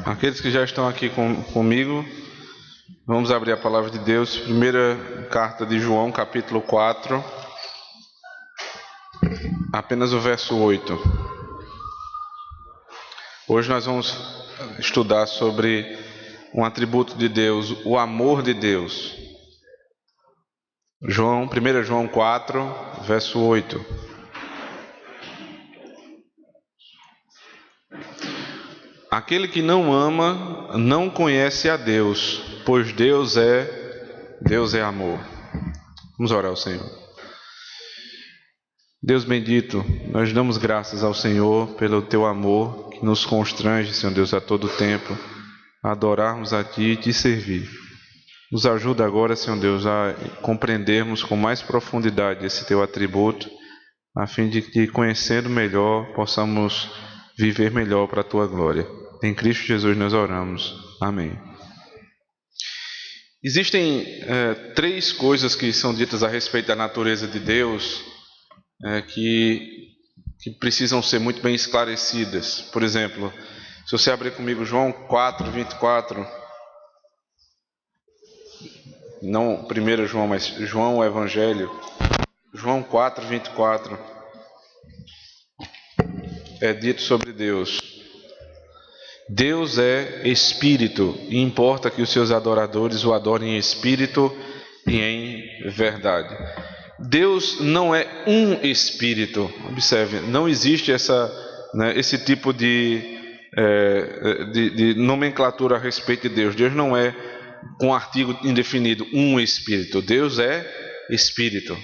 Aqueles que já estão aqui comigo, vamos abrir a palavra de Deus. Primeira carta de João, capítulo 4, apenas o verso 8. Hoje nós vamos estudar sobre um atributo de Deus, o amor de Deus. 1 João 4, verso 8. Aquele que não ama não conhece a Deus, pois Deus é amor. Vamos orar ao Senhor. Deus bendito, nós damos graças ao Senhor pelo teu amor que nos constrange, Senhor Deus, a todo tempo, a adorarmos a ti e te servir. Nos ajuda agora, Senhor Deus, a compreendermos com mais profundidade esse teu atributo, a fim de que, conhecendo melhor, possamos viver melhor para a tua glória. Em Cristo Jesus nós oramos. Amém. Existem três coisas que são ditas a respeito da natureza de Deus que precisam ser muito bem esclarecidas. Por exemplo, se você abrir comigo João 4, 24, não 1 João, mas João o Evangelho, João 4, 24, é dito sobre Deus: Deus é Espírito, e importa que os seus adoradores o adorem em Espírito e em verdade. Deus não é um Espírito. Observe, não existe esse tipo de nomenclatura a respeito de Deus. Deus não é, com artigo indefinido, um Espírito. Deus é Espírito.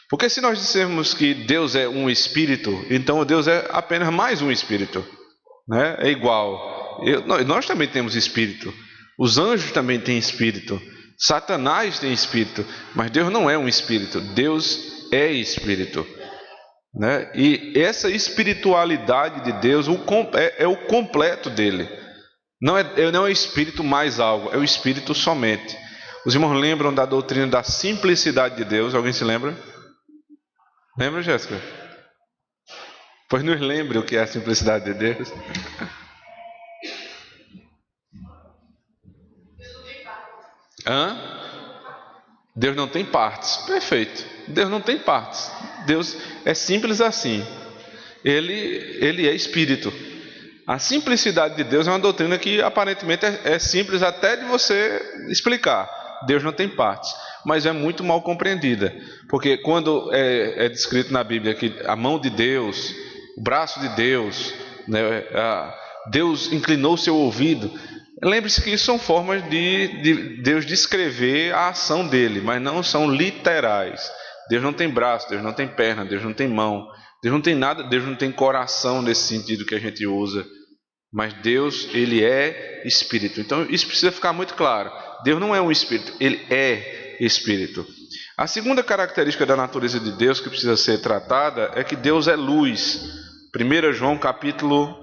Porque se nós dissermos que Deus é um Espírito, então Deus é apenas mais um Espírito. É igual. Nós também temos espírito. Os anjos também têm espírito. Satanás tem espírito. Mas Deus não é um espírito. Deus é espírito. E essa espiritualidade de Deus é o completo dele. Não é o espírito mais algo. É o espírito somente. Os irmãos lembram da doutrina da simplicidade de Deus? Alguém se lembra? Lembra, Jéssica? Pois nos lembre o que é a simplicidade de Deus. Deus não tem partes. Perfeito. Deus não tem partes. Deus é simples assim. Ele é espírito. A simplicidade de Deus é uma doutrina que aparentemente é simples até de você explicar. Deus não tem partes, mas é muito mal compreendida. Porque quando é descrito na Bíblia que a mão de Deus, o braço de Deus, Deus inclinou seu ouvido, lembre-se que isso são formas de Deus descrever a ação dele, mas não são literais. Deus não tem braço, Deus não tem perna, Deus não tem mão, Deus não tem nada, Deus não tem coração nesse sentido que a gente usa. Mas Deus, ele é espírito. Então isso precisa ficar muito claro. Deus não é um espírito, ele é espírito. A segunda característica da natureza de Deus que precisa ser tratada é que Deus é luz. 1 João capítulo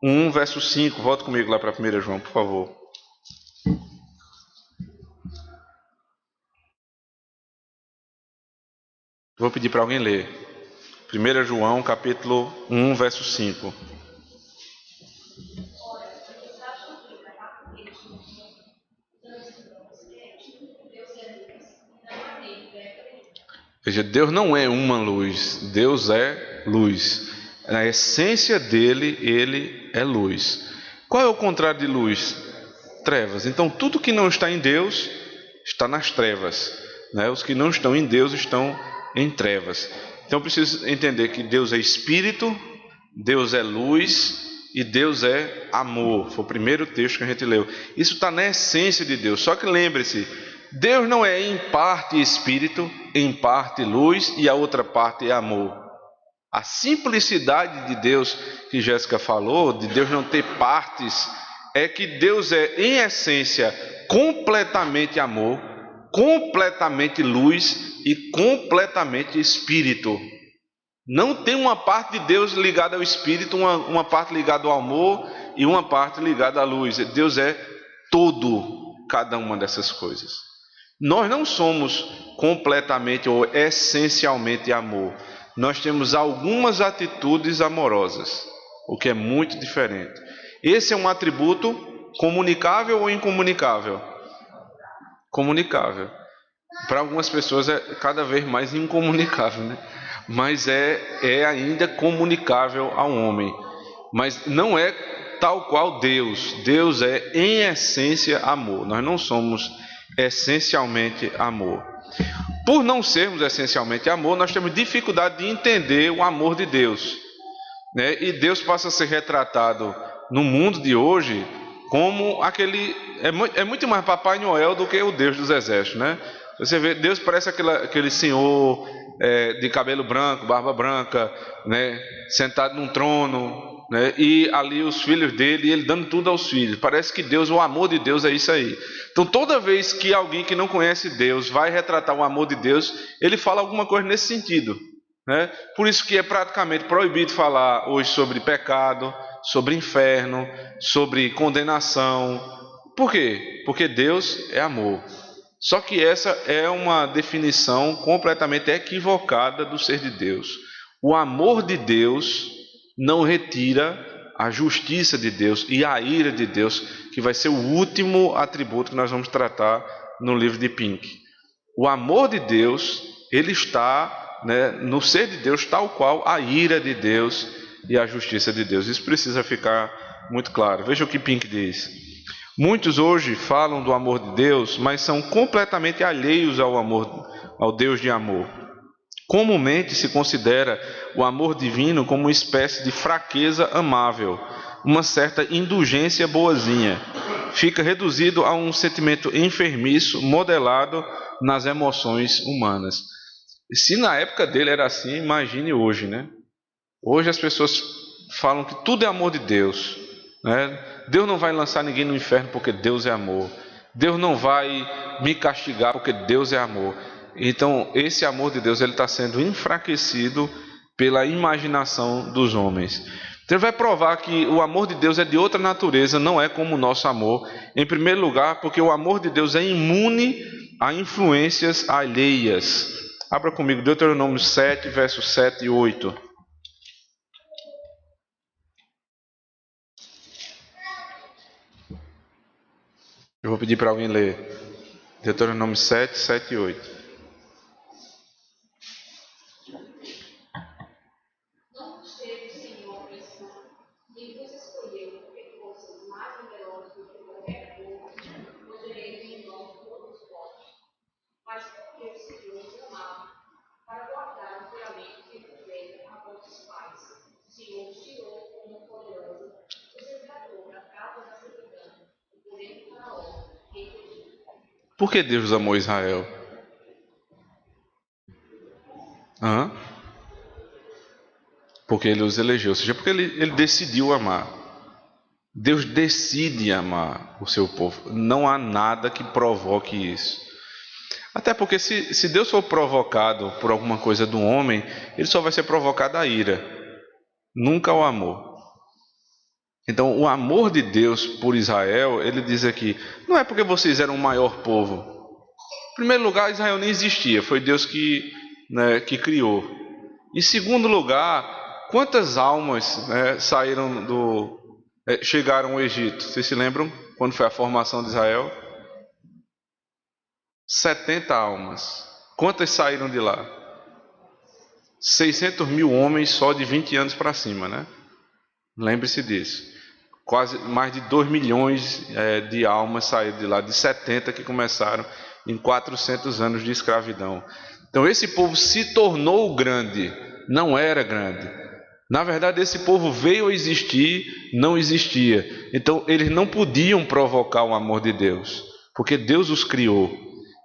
1, verso 5. Volta comigo lá para 1 João, por favor. Vou pedir para alguém ler. 1 João capítulo 1, verso 5. Veja, Deus não é uma luz, Deus é luz. Na essência dele, ele é luz. Qual é o contrário de luz? Trevas. Então tudo que não está em Deus está nas trevas. Os que não estão em Deus estão em trevas. Então preciso entender que Deus é espírito, Deus é luz e Deus é amor. Foi o primeiro texto que a gente leu. Isso está na essência de Deus. Só que lembre-se, Deus não é em parte espírito, em parte luz e a outra parte é amor. A simplicidade de Deus que Jéssica falou, de Deus não ter partes, é que Deus é em essência completamente amor, completamente luz e completamente espírito. Não tem uma parte de Deus ligada ao espírito, uma parte ligada ao amor e uma parte ligada à luz. Deus é todo, cada uma dessas coisas. Nós não somos completamente ou essencialmente amor. Nós temos algumas atitudes amorosas, o que é muito diferente. Esse é um atributo comunicável ou incomunicável? Comunicável. Para algumas pessoas é cada vez mais incomunicável, né? Mas é ainda comunicável ao homem. Mas não é tal qual Deus. Deus é, em essência, amor. Nós não somos essencialmente amor. Por não sermos essencialmente amor, nós temos dificuldade de entender o amor de Deus, né? E Deus passa a ser retratado no mundo de hoje como aquele... É muito mais Papai Noel do que o Deus dos exércitos, né? Você vê, Deus parece aquele senhor de cabelo branco, barba branca, né? Sentado num trono, né? E ali os filhos dele, e ele dando tudo aos filhos. Parece que Deus, o amor de Deus é isso aí. Então toda vez que alguém que não conhece Deus vai retratar o amor de Deus, ele fala alguma coisa nesse sentido, né? Por isso que é praticamente proibido falar hoje sobre pecado, sobre inferno, sobre condenação. Por quê? Porque Deus é amor. Só que essa é uma definição completamente equivocada do ser de Deus. O amor de Deus não retira a justiça de Deus e a ira de Deus, que vai ser o último atributo que nós vamos tratar no livro de Pink. O amor de Deus, ele está, né, no ser de Deus, tal qual a ira de Deus e a justiça de Deus. Isso precisa ficar muito claro. Veja o que Pink diz. Muitos hoje falam do amor de Deus, mas são completamente alheios ao Deus de amor. Comumente se considera o amor divino como uma espécie de fraqueza amável, uma certa indulgência boazinha. Fica reduzido a um sentimento enfermiço, modelado nas emoções humanas. Se na época dele era assim, imagine hoje, né? Hoje as pessoas falam que tudo é amor de Deus, né? Deus não vai lançar ninguém no inferno porque Deus é amor. Deus não vai me castigar porque Deus é amor. Então esse amor de Deus ele está sendo enfraquecido pela imaginação dos homens. Então ele vai provar que o amor de Deus é de outra natureza, não é como o nosso amor. Em primeiro lugar, porque o amor de Deus é imune a influências alheias. Abra comigo Deuteronômio 7, versos 7 e 8. Eu vou pedir para alguém ler. Deuteronômio 7, 7 e 8. Não vos teve o Senhor isso, nem vos escolheu, porque fossem mais numerosos do que qualquer povo, podereis em mão todos vós. Mas porque o Senhor os amava, para guardar o juramento que fez a vossos pais, o Senhor os tirou como poderoso, os resgatou da casa da servidão, e por ele Faraó, rei do Egito. Por que Deus amou Israel? Porque ele os elegeu, ou seja, porque ele decidiu amar. Deus decide amar o seu povo. Não há nada que provoque isso. Até porque se Deus for provocado por alguma coisa do homem, ele só vai ser provocado a ira, nunca o amor. Então o amor de Deus por Israel, ele diz aqui, não é porque vocês eram o maior povo. Em primeiro lugar, Israel nem existia, foi Deus que criou. Em segundo lugar, quantas almas chegaram ao Egito? Vocês se lembram quando foi a formação de Israel? 70 almas. Quantas saíram de lá? 600 mil homens só de 20 anos para cima, né? Lembre-se disso. Quase mais de 2 milhões de almas saíram de lá, de 70 que começaram em 400 anos de escravidão. Então esse povo se tornou grande, não era grande. Na verdade esse povo veio a existir, não existia. Então eles não podiam provocar o amor de Deus, porque Deus os criou.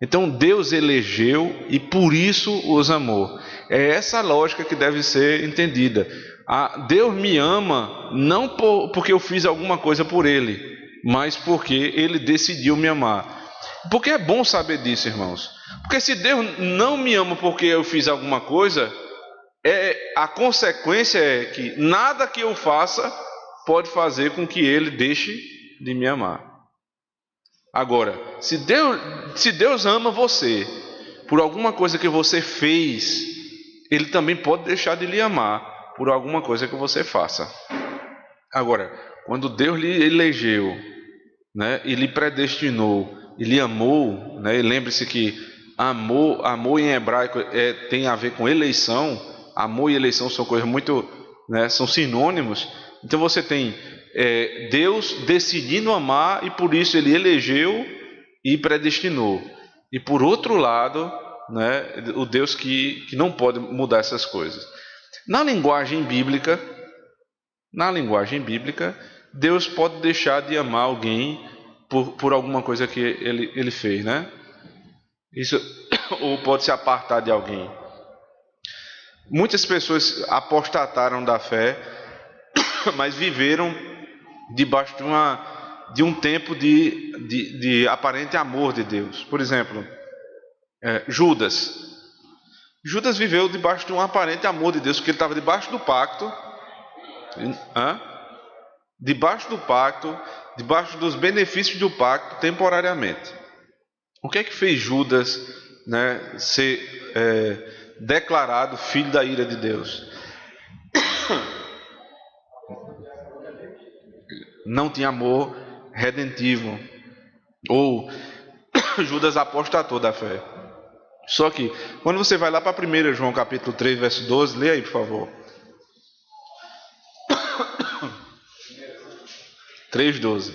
Então Deus elegeu e por isso os amou. É essa a lógica que deve ser entendida. Deus me ama não porque eu fiz alguma coisa por Ele, mas porque Ele decidiu me amar. Porque é bom saber disso, irmãos. Porque se Deus não me ama porque eu fiz alguma coisa, a consequência é que nada que eu faça pode fazer com que Ele deixe de me amar. Agora, se Deus ama você por alguma coisa que você fez, Ele também pode deixar de lhe amar por alguma coisa que você faça. Agora, Quando Deus lhe elegeu, né, e lhe predestinou, e lhe amou, né, e lembre-se que amor em hebraico tem a ver com eleição. Amor e eleição são coisas muito, né, são sinônimos. Então você tem Deus decidindo amar e por isso ele elegeu e predestinou. E por outro lado, né, o Deus que não pode mudar essas coisas. Na linguagem bíblica, Deus pode deixar de amar alguém por alguma coisa que ele fez, né? Isso, ou pode se apartar de alguém. Muitas pessoas apostataram da fé, mas viveram debaixo de um tempo de aparente amor de Deus. Por exemplo, Judas. Judas viveu debaixo de um aparente amor de Deus, porque ele estava debaixo do pacto. Debaixo dos benefícios do pacto temporariamente. O que é que fez Judas, né, ser declarado filho da ira de Deus? Não tinha amor redentivo, ou Judas apostatou da fé. Só que, quando você vai lá para 1 João capítulo 3, verso 12, lê aí, por favor. 3:12.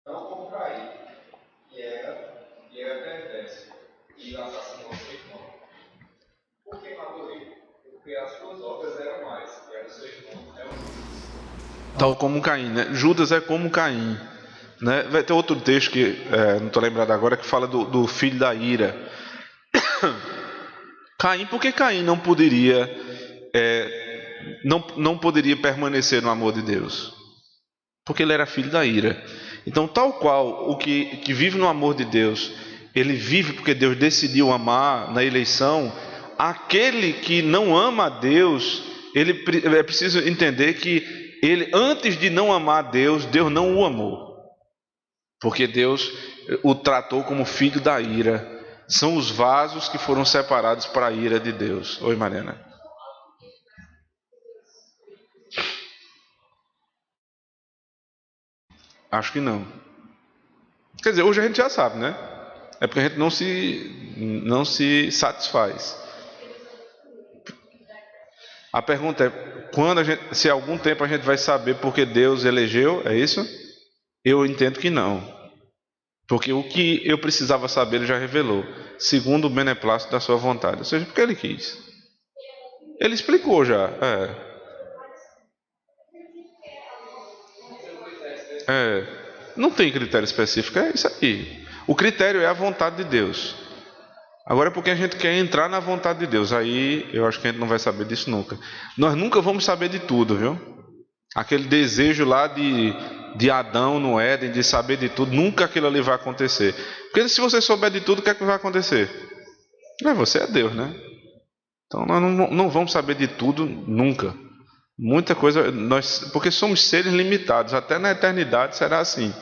Não como Caim, que era perverso e assassinou seu irmão. Por que matou ele? Porque as suas obras eram mais, e a do seu irmão é um. Tal como Caim, né? Judas é como Caim, né? Vai ter outro texto que não estou lembrado agora, que fala do filho da ira. Caim, por que Caim não poderia não poderia permanecer no amor de Deus? Porque ele era filho da ira. Então, tal qual o que vive no amor de Deus, ele vive porque Deus decidiu amar na eleição. Aquele que não ama a Deus, ele é preciso entender que ele, antes de não amar a Deus, Deus não o amou, porque Deus o tratou como filho da ira. São os vasos que foram separados para a ira de Deus. Oi, Mariana. Acho que não. Quer dizer, hoje a gente já sabe, né? É porque a gente não se satisfaz. A pergunta é, se algum tempo a gente vai saber porque Deus elegeu, é isso? Eu entendo que não. Porque o que eu precisava saber ele já revelou, segundo o beneplácito da sua vontade. Ou seja, porque ele quis. Ele explicou já. Não tem critério específico, é isso aí. O critério é a vontade de Deus. Agora é porque a gente quer entrar na vontade de Deus. Aí eu acho que a gente não vai saber disso nunca. Nós nunca vamos saber de tudo, viu? Aquele desejo lá de Adão no Éden, de saber de tudo, nunca aquilo ali vai acontecer. Porque se você souber de tudo, o que é que vai acontecer? Você é Deus, né? Então nós não vamos saber de tudo nunca. Muita coisa, porque somos seres limitados, até na eternidade será assim.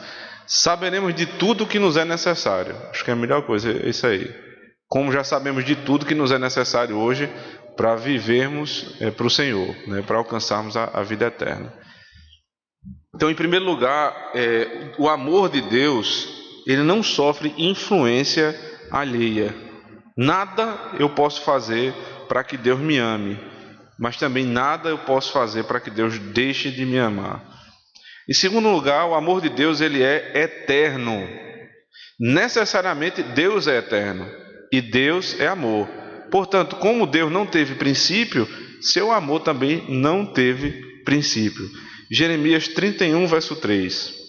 Saberemos de tudo que nos é necessário. Acho que é a melhor coisa, é isso aí. Como já sabemos de tudo que nos é necessário hoje para vivermos para o Senhor, né, para alcançarmos a vida eterna. Então, em primeiro lugar, o amor de Deus, ele não sofre influência alheia. Nada eu posso fazer para que Deus me ame, mas também nada eu posso fazer para que Deus deixe de me amar. Em segundo lugar, o amor de Deus, ele é eterno. Necessariamente Deus é eterno e Deus é amor. Portanto, como Deus não teve princípio, seu amor também não teve princípio. Jeremias 31, verso 3.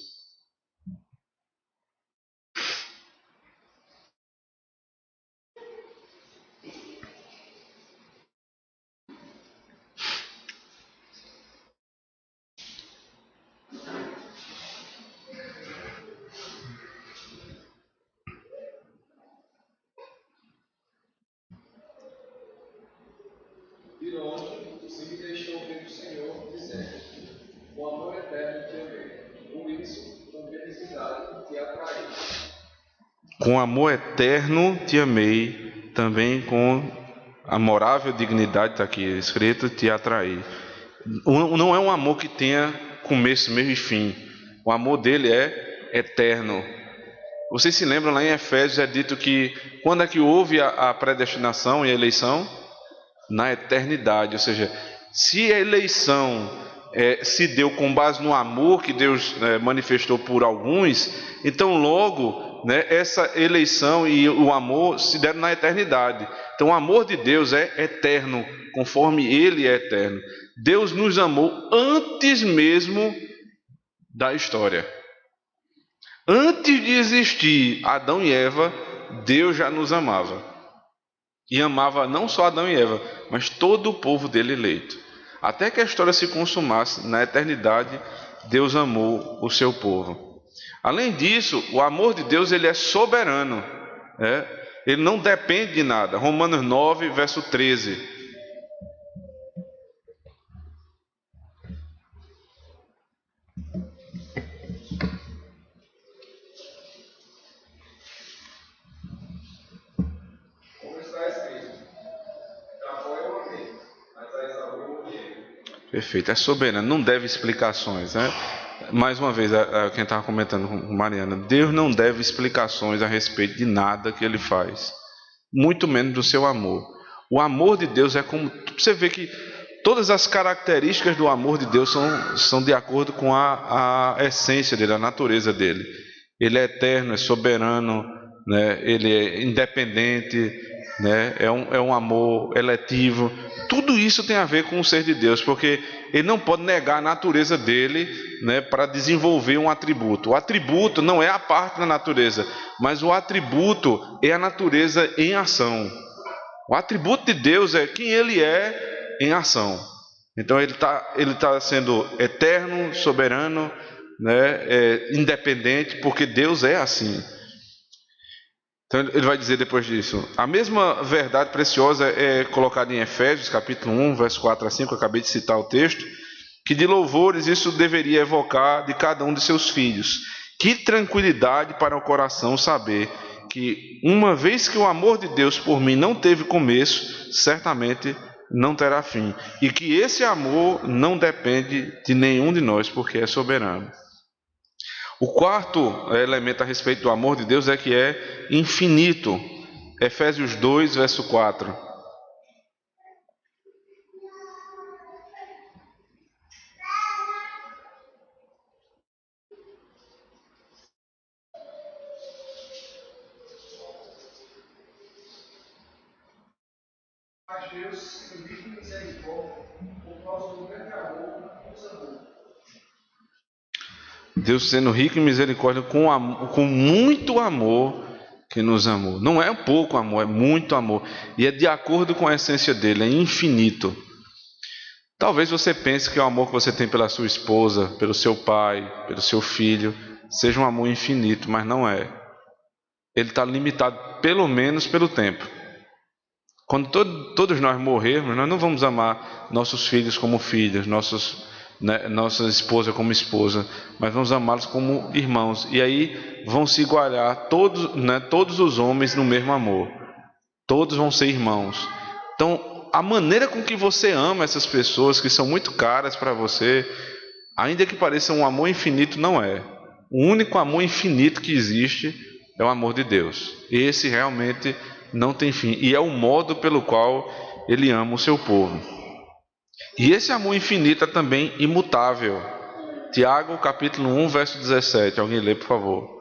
De longe, se me deixou ver o Senhor, dizendo: o amor eterno te amei. Comigo Com amor eterno te amei, também com amorável dignidade, está aqui escrito, te atraí. Não é um amor que tenha começo, meio e fim. O amor dele é eterno. Vocês se lembram, lá em Efésios é dito que quando é que houve a predestinação e a eleição? Na eternidade. Ou seja, se a eleição se deu com base no amor que Deus manifestou por alguns, então logo, né, essa eleição e o amor se deram na eternidade. Então o amor de Deus é eterno, conforme Ele é eterno. Deus nos amou antes mesmo da história. Antes de existir Adão e Eva, Deus já nos amava. E amava não só Adão e Eva, mas todo o povo dele eleito. Até que a história se consumasse, na eternidade, Deus amou o seu povo. Além disso, o amor de Deus ele é soberano. Ele não depende de nada. Romanos 9, verso 13. Perfeito, é soberano, não deve explicações, né? Mais uma vez, quem estava comentando com Mariana, Deus não deve explicações a respeito de nada que Ele faz, muito menos do seu amor. O amor de Deus é como, você vê que todas as características do amor de Deus são de acordo com a essência dele, a natureza dele. Ele é eterno, é soberano, né? Ele é independente, né? É um amor eletivo. Tudo isso tem a ver com o ser de Deus, porque ele não pode negar a natureza dele, né, para desenvolver um atributo. O atributo não é a parte da natureza, mas o atributo é a natureza em ação. O atributo de Deus é quem ele é em ação. Então ele tá sendo eterno, soberano, né, independente, porque Deus é assim. Então ele vai dizer depois disso, a mesma verdade preciosa é colocada em Efésios, capítulo 1, verso 4 a 5, eu acabei de citar o texto, que de louvores isso deveria evocar de cada um de seus filhos. Que tranquilidade para o coração saber que, uma vez que o amor de Deus por mim não teve começo, certamente não terá fim. E que esse amor não depende de nenhum de nós, porque é soberano. O quarto elemento a respeito do amor de Deus é que é infinito. Efésios 2, verso 4. Mas Deus, sendo rico em misericórdia, por causa do grande amor, nos amou. Deus, sendo rico em misericórdia, com muito amor que nos amou. Não é pouco amor, é muito amor. E é de acordo com a essência dele, é infinito. Talvez você pense que o amor que você tem pela sua esposa, pelo seu pai, pelo seu filho, seja um amor infinito, mas não é. Ele está limitado pelo menos pelo tempo. Quando todos nós morrermos, nós não vamos amar nossos filhos como filhos, nossa esposa como esposa, mas vamos amá-los como irmãos. E aí vão se igualar todos os homens no mesmo amor. Todos vão ser irmãos. Então, a maneira com que você ama essas pessoas que são muito caras para você, ainda que pareça um amor infinito, não é. O único amor infinito que existe é o amor de Deus. Esse realmente não tem fim. E é o modo pelo qual Ele ama o seu povo. E esse amor infinito é também imutável. Tiago, capítulo 1, verso 17. Alguém lê, por favor.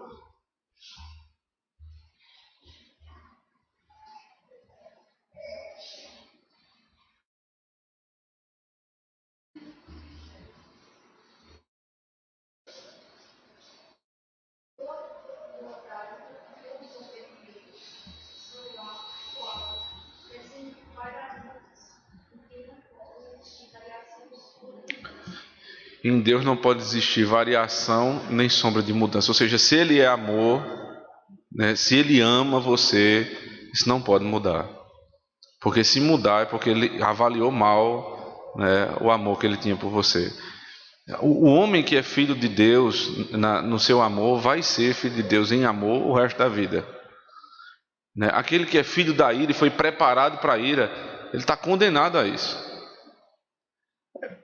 Em Deus não pode existir variação nem sombra de mudança. Ou seja, se Ele é amor, né, se Ele ama você, isso não pode mudar. Porque se mudar é porque Ele avaliou mal, né, o amor que Ele tinha por você. O homem que é filho de Deus no seu amor vai ser filho de Deus em amor o resto da vida. né? Aquele que é filho da ira e foi preparado para a ira, ele está condenado a isso.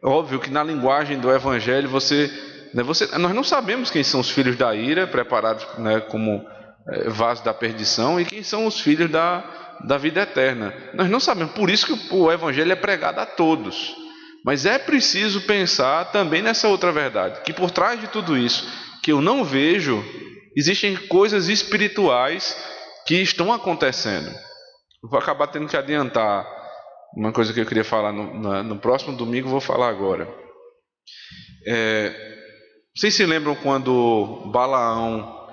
Óbvio que na linguagem do Evangelho nós não sabemos quem são os filhos da ira, preparados, né, como vaso da perdição, e quem são os filhos da vida eterna. Nós não sabemos, por isso que o Evangelho é pregado a todos. Mas é preciso pensar também nessa outra verdade, que por trás de tudo isso, que eu não vejo, existem coisas espirituais que estão acontecendo. Vou acabar tendo que adiantar uma coisa que eu queria falar no próximo domingo, vou falar agora. Vocês se lembram quando Balaão,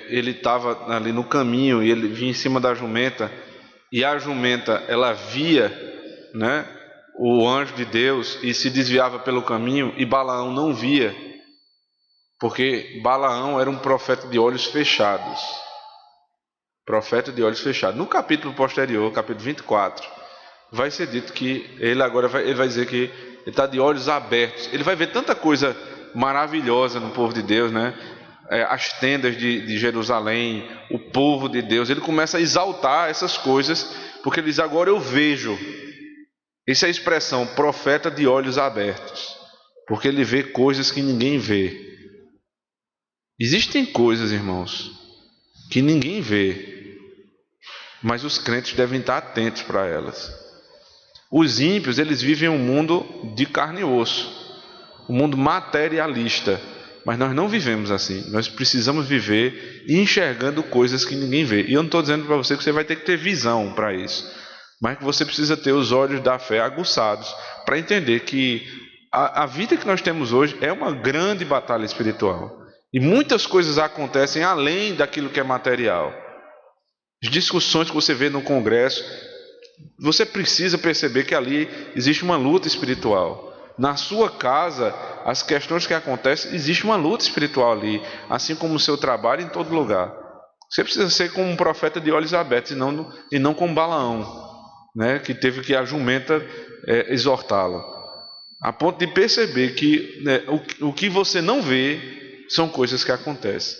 ele estava ali no caminho e ele vinha em cima da jumenta, e a jumenta, ela via, né, o anjo de Deus e se desviava pelo caminho, e Balaão não via, porque Balaão era um profeta de olhos fechados. Profeta de olhos fechados. No capítulo posterior, capítulo 24, vai ser dito que ele vai dizer que ele está de olhos abertos. Ele vai ver tanta coisa maravilhosa no povo de Deus, né? As tendas de Jerusalém, o povo de Deus. Ele começa a exaltar essas coisas, porque ele diz: agora eu vejo. Essa é a expressão, profeta de olhos abertos, porque ele vê coisas que ninguém vê. Existem coisas, irmãos, que ninguém vê, mas os crentes devem estar atentos para elas. Os ímpios, eles vivem um mundo de carne e osso, um mundo materialista, mas nós não vivemos assim. Nós precisamos viver enxergando coisas que ninguém vê. E eu não estou dizendo para você que você vai ter que ter visão para isso, mas que você precisa ter os olhos da fé aguçados para entender que a vida que nós temos hoje é uma grande batalha espiritual. E muitas coisas acontecem além daquilo que é material. As discussões que você vê no Congresso, você precisa perceber que ali existe uma luta espiritual. Na sua casa, as questões que acontecem, existe uma luta espiritual ali, assim como no seu trabalho, em todo lugar. Você precisa ser como um profeta de olhos abertos e não como Balaão, né, que teve que a jumenta exortá-lo, a ponto de perceber que o que você não vê são coisas que acontecem.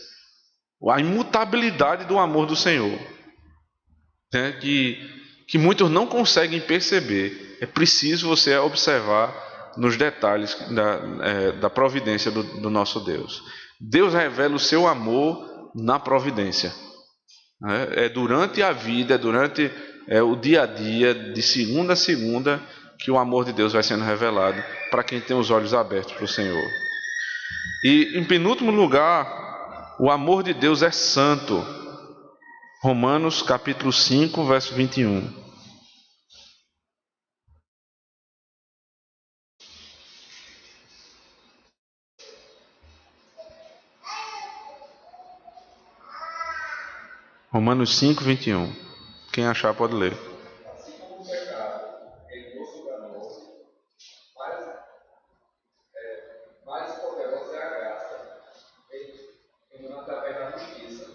A imutabilidade do amor do Senhor, né, que muitos não conseguem perceber. É preciso você observar nos detalhes da providência do nosso Deus. Deus revela o seu amor na providência. É durante a vida, durante o dia a dia, de segunda a segunda, que o amor de Deus vai sendo revelado para quem tem os olhos abertos para o Senhor. E em penúltimo lugar, o amor de Deus é santo. Romanos capítulo 5, verso 21. Romanos 5, 21. Quem achar pode ler. Assim como o pecado reinou sobre a morte, mais poderosa é a graça, reinou através da justiça,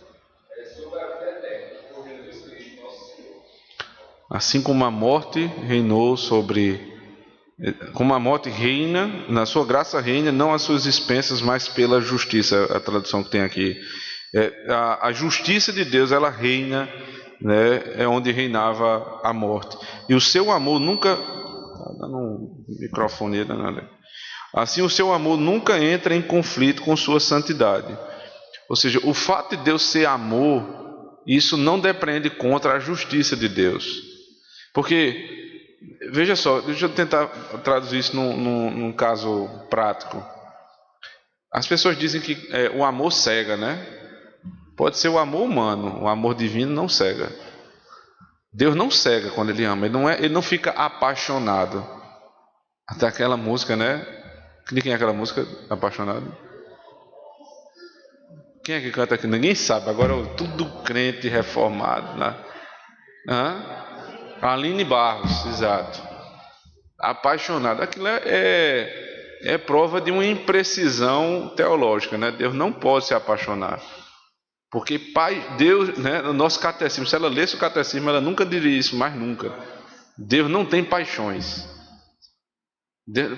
sobre a vida eterna, por Jesus Cristo, nosso Senhor. Assim como a morte reinou como a morte reina, na sua graça reina, não às suas expensas, mas pela justiça, a tradução que tem aqui. A justiça de Deus, ela reina, né, é onde reinava a morte. E o seu amor nunca... microfone, nada. Assim, o seu amor nunca entra em conflito com sua santidade. Ou seja, o fato de Deus ser amor, isso não depreende contra a justiça de Deus. Porque, veja só, deixa eu tentar traduzir isso num caso prático. As pessoas dizem que o amor cega, né? Pode ser o amor humano, o amor divino não cega. Deus não cega quando Ele ama, Ele não fica apaixonado. Até aquela música, né? De quem é aquela música, Apaixonado? Quem é que canta aqui? Ninguém sabe, agora tudo crente reformado, né? Aline Barros, exato. Apaixonado, aquilo é prova de uma imprecisão teológica, né? Deus não pode se apaixonar. Porque Deus, né, no nosso catecismo, se ela lesse o catecismo, ela nunca diria isso, mais nunca. Deus não tem paixões.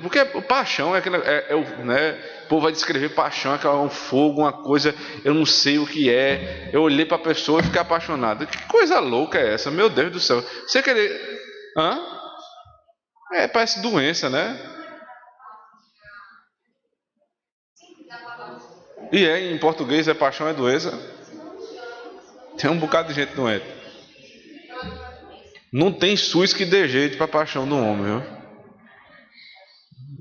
Porque paixão é aquela. O povo vai descrever paixão, é um fogo, uma coisa, eu não sei o que é. Eu olhei para a pessoa e fiquei apaixonado. Que coisa louca é essa? Meu Deus do céu. Você querer. Hã? Parece doença, né? E em português paixão é doença. Tem um bocado de gente doente. Não tem SUS que dê jeito para a paixão do homem, viu?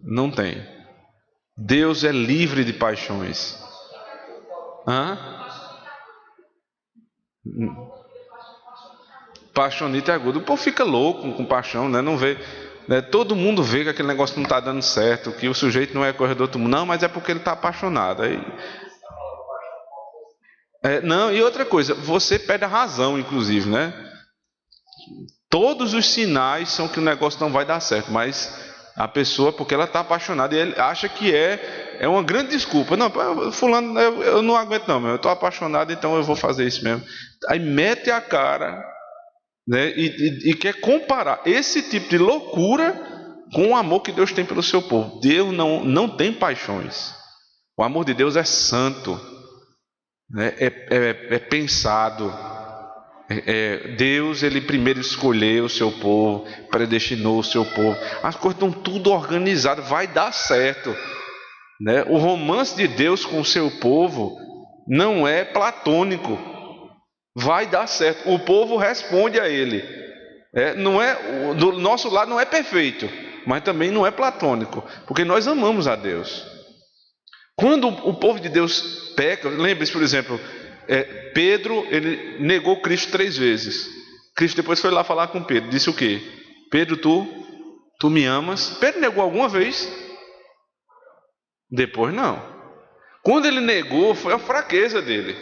Não tem. Deus é livre de paixões. Paixonite é agudo. O povo fica louco com paixão, né? Não vê, né? Todo mundo vê que aquele negócio não está dando certo, que o sujeito não é coisa do outro mundo. Não, mas é porque ele está apaixonado. Não, e outra coisa, você perde a razão, inclusive, né? Todos os sinais são que o negócio não vai dar certo, mas a pessoa, porque ela está apaixonada e ele acha que é uma grande desculpa. Não, fulano, eu não aguento não, eu estou apaixonado, então eu vou fazer isso mesmo. Aí mete a cara, né, e quer comparar esse tipo de loucura com o amor que Deus tem pelo seu povo. Deus não tem paixões. O amor de Deus é santo, né, é pensado. Deus, ele primeiro escolheu o seu povo, predestinou o seu povo. As coisas estão tudo organizadas, vai dar certo, né? O romance de Deus com o seu povo não é platônico, vai dar certo. O povo responde a ele. Não é, do nosso lado não é perfeito, mas também não é platônico, porque nós amamos a Deus. Quando o povo de Deus peca, lembre-se, por exemplo, Pedro, ele negou Cristo 3 vezes. Cristo depois foi lá falar com Pedro, disse o quê? Pedro, tu me amas? Pedro negou alguma vez? Depois não. Quando ele negou, foi a fraqueza dele,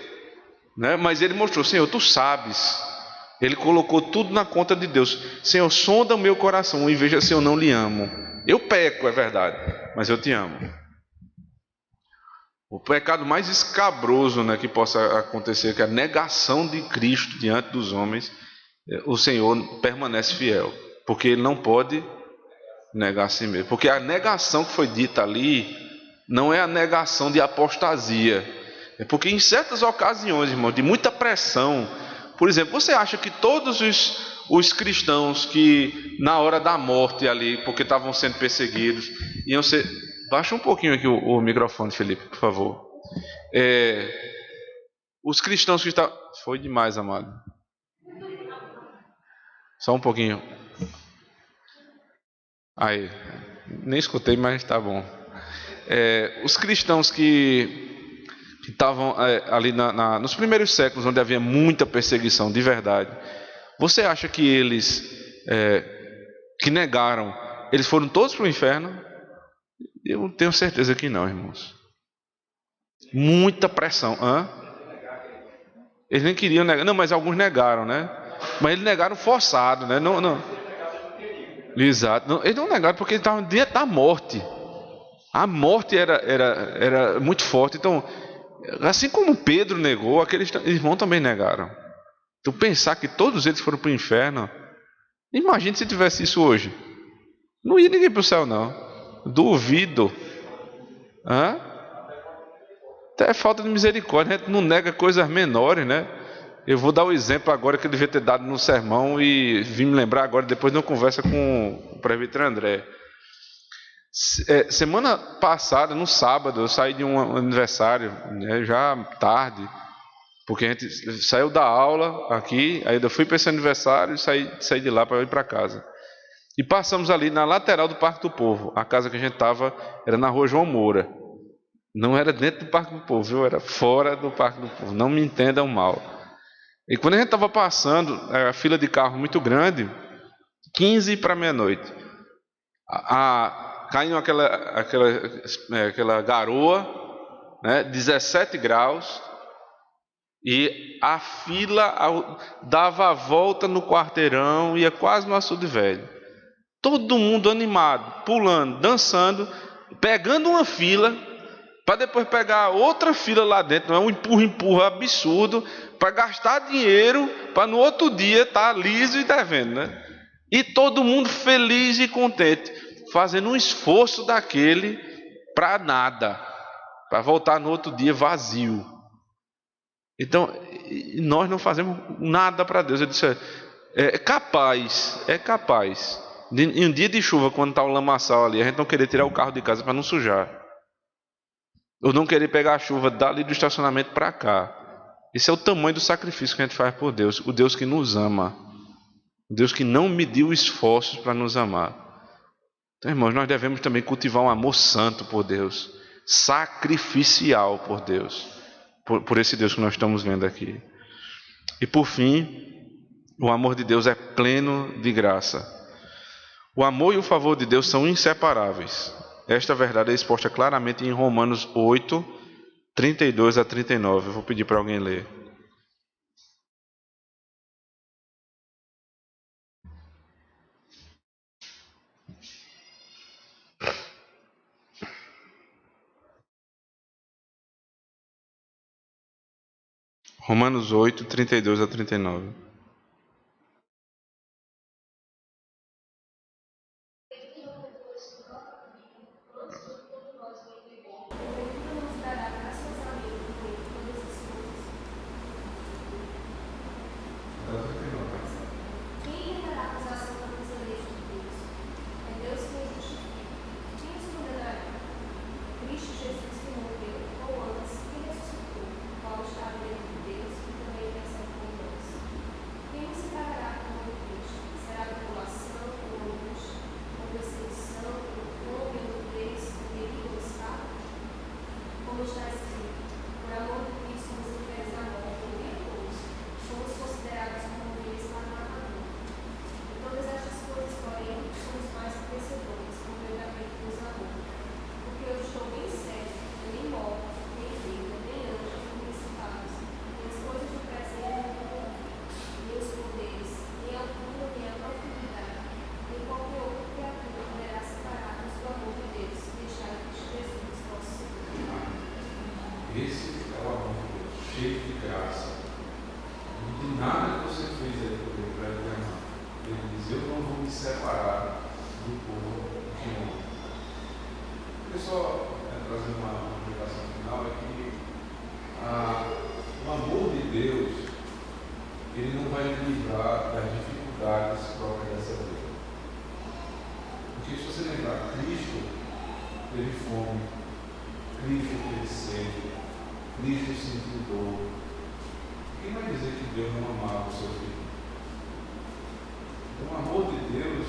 né? Mas ele mostrou: Senhor, tu sabes. Ele colocou tudo na conta de Deus. Senhor, sonda o meu coração e veja se eu não lhe amo. Eu peco, é verdade, mas eu te amo. O pecado mais escabroso, né, que possa acontecer, que é a negação de Cristo diante dos homens, o Senhor permanece fiel, porque Ele não pode negar a si mesmo. Porque a negação que foi dita ali não é a negação de apostasia. É porque em certas ocasiões, irmão, de muita pressão, por exemplo, você acha que todos os cristãos que na hora da morte ali, porque estavam sendo perseguidos, iam ser... Baixa um pouquinho aqui o microfone, Felipe, por favor. Os cristãos que estavam... Foi demais, amado. Só um pouquinho. Aí, nem escutei, mas tá bom. Os cristãos que estavam ali nos primeiros séculos, onde havia muita perseguição de verdade, você acha que eles que negaram, eles foram todos para o inferno? Eu tenho certeza que não, irmãos. Muita pressão. Eles nem queriam negar. Não, mas alguns negaram, né? Mas eles negaram forçado, né? Não. Exato. Não, eles não negaram porque eles estavam diante da morte. A morte era muito forte. Então, assim como Pedro negou, aqueles irmãos também negaram. Então, pensar que todos eles foram para o inferno. Imagine se tivesse isso hoje. Não ia ninguém para o céu, não. Duvido. Até falta de misericórdia. A gente não nega coisas menores, né? Eu vou dar o exemplo agora que eu devia ter dado no sermão e vim me lembrar agora, depois de uma conversa com o presbítero André. Semana passada, no sábado, eu saí de um aniversário, né, já tarde, porque a gente saiu da aula aqui, aí eu fui para esse aniversário e saí de lá para ir para casa. E passamos ali na lateral do Parque do Povo. A casa que a gente estava era na rua João Moura. Não era dentro do Parque do Povo, viu? Era fora do Parque do Povo. Não me entendam mal. E quando a gente estava passando, a fila de carro muito grande, 15 para meia-noite, caiu aquela garoa, né, 17 graus, e a fila dava a volta no quarteirão, ia quase no Açude Velho. Todo mundo animado, pulando, dançando, pegando uma fila, para depois pegar outra fila lá dentro. Não é um empurra absurdo, para gastar dinheiro, para no outro dia estar liso e devendo, né? E todo mundo feliz e contente. fazendo um esforço daquele para nada, para voltar no outro dia vazio. Então, nós não fazemos nada para Deus. Eu disse, é capaz, em um dia de chuva, quando está o lamaçal ali, a gente não querer tirar o carro de casa para não sujar, ou não querer pegar a chuva dali do estacionamento para cá. Esse é o tamanho do sacrifício que a gente faz por Deus, o Deus que nos ama, o Deus que não mediu esforços para nos amar. Então, irmãos, nós devemos também cultivar um amor santo por Deus, sacrificial por Deus, por esse Deus que nós estamos vendo aqui. E por fim, o amor de Deus é pleno de graça. O amor e o favor de Deus são inseparáveis. Esta verdade é exposta claramente em Romanos 8, 32 a 39. Eu vou pedir para alguém ler. Romanos 8, 32 a 39. Esse é o amor de Deus, cheio de graça. Não tem nada que você fez aí por Deus para ele amar. Ele diz, eu não vou me separar do povo que amo. Eu só trazer uma aplicação final é que o amor de Deus, ele não vai lhe livrar das dificuldades próprias dessa vida. Porque se você lembrar, Cristo teve fome, Cristo teve sede, Cristo sentiu dor. Quem vai dizer que Deus não amava o seu filho? Então, o amor de Deus,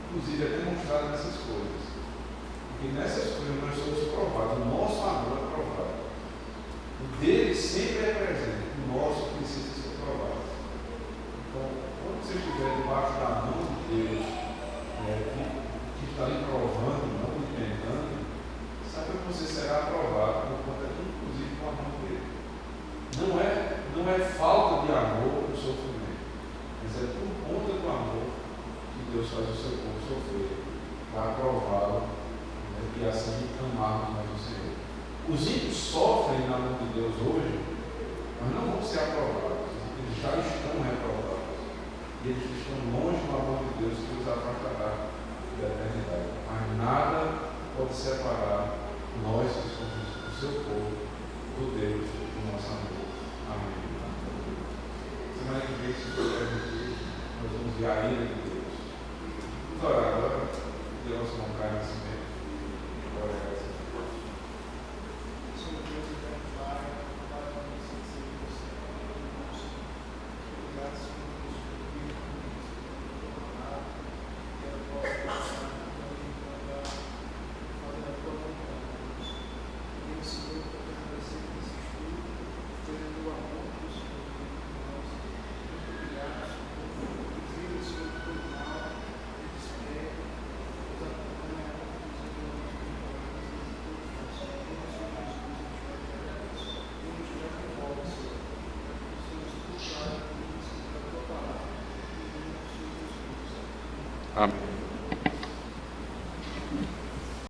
inclusive, é demonstrado nessas coisas. Porque nessas coisas nós somos provados, o nosso amor é provado. O dele sempre é presente, o nosso precisa ser provado. Então, quando você estiver debaixo da mão de Deus, que está lhe provando, não lhe tentando, saiba que você será aprovado por conta, inclusive, do amor dele. Não é falta de amor o sofrimento, mas é por conta do amor que Deus faz o seu povo sofrer, para aprová-lo, e assim amarmos mais o Senhor. Os ímpios sofrem na mão de Deus hoje, mas não vão ser aprovados, eles já estão reprovados, e eles estão longe do amor de Deus que os afastará da eternidade. Mas nada pode separar nós que somos o seu povo do Deus do nosso amor. Amém. Semana que vem, se Deus permitir, nós vamos ver a ira de Deus. Vamos orar agora, que Deus não caia nesse meio. Glória a Deus. Senhor Deus, eterno Pai, para a nossa Senhor, obrigado, Senhor, por isso que eu quero possa passar fazer a tua vontade. E Senhor, eu quero agradecer por esse estudo, pelo amor do Senhor por nós. Muito obrigado, Senhor. Livre, Senhor, do todo mal, do desespero, nos acompanha, nos ajuda, Amém.